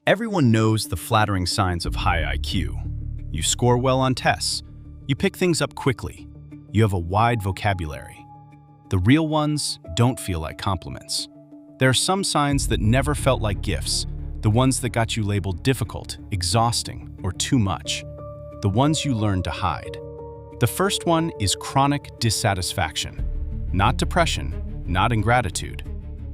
Everyone knows the flattering signs of high IQ. You score well on tests. You pick things up quickly. You have a wide vocabulary. The real ones don't feel like compliments. There are some signs that never felt like gifts, the ones that got you labeled difficult, exhausting, or too much. The ones you learned to hide. The first one is chronic dissatisfaction. Not depression, not ingratitude.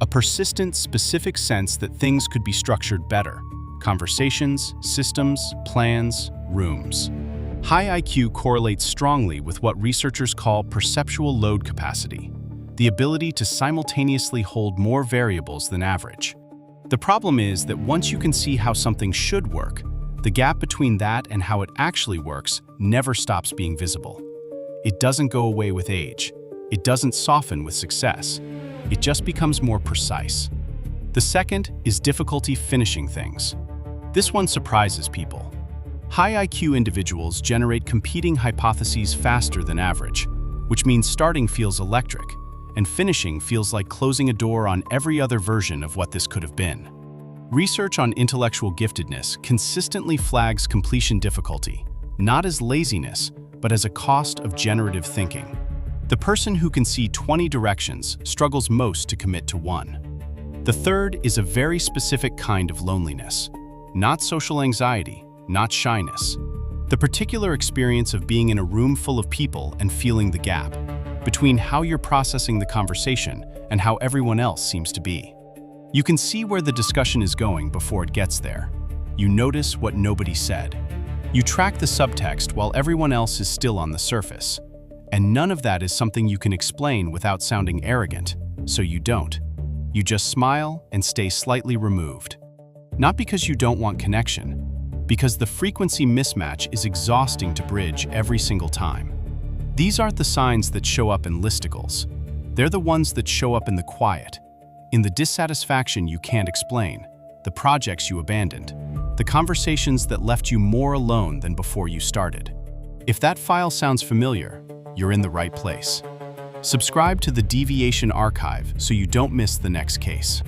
A persistent, specific sense that things could be structured better. Conversations, systems, plans, rooms. High IQ correlates strongly with what researchers call perceptual load capacity, the ability to simultaneously hold more variables than average. The problem is that once you can see how something should work, the gap between that and how it actually works never stops being visible. It doesn't go away with age. It doesn't soften with success. It just becomes more precise. The second is difficulty finishing things. This one surprises people. High IQ individuals generate competing hypotheses faster than average, which means starting feels electric, and finishing feels like closing a door on every other version of what this could have been. Research on intellectual giftedness consistently flags completion difficulty, not as laziness, but as a cost of generative thinking. The person who can see 20 directions struggles most to commit to one. The third is a very specific kind of loneliness. Not social anxiety, not shyness. The particular experience of being in a room full of people and feeling the gap between how you're processing the conversation and how everyone else seems to be. You can see where the discussion is going before it gets there. You notice what nobody said. You track the subtext while everyone else is still on the surface. And none of that is something you can explain without sounding arrogant, so you don't. You just smile and stay slightly removed. Not because you don't want connection, because the frequency mismatch is exhausting to bridge every single time. These aren't the signs that show up in listicles. They're the ones that show up in the quiet, in the dissatisfaction you can't explain, the projects you abandoned, the conversations that left you more alone than before you started. If that file sounds familiar, you're in the right place. Subscribe to the Deviation Archive so you don't miss the next case.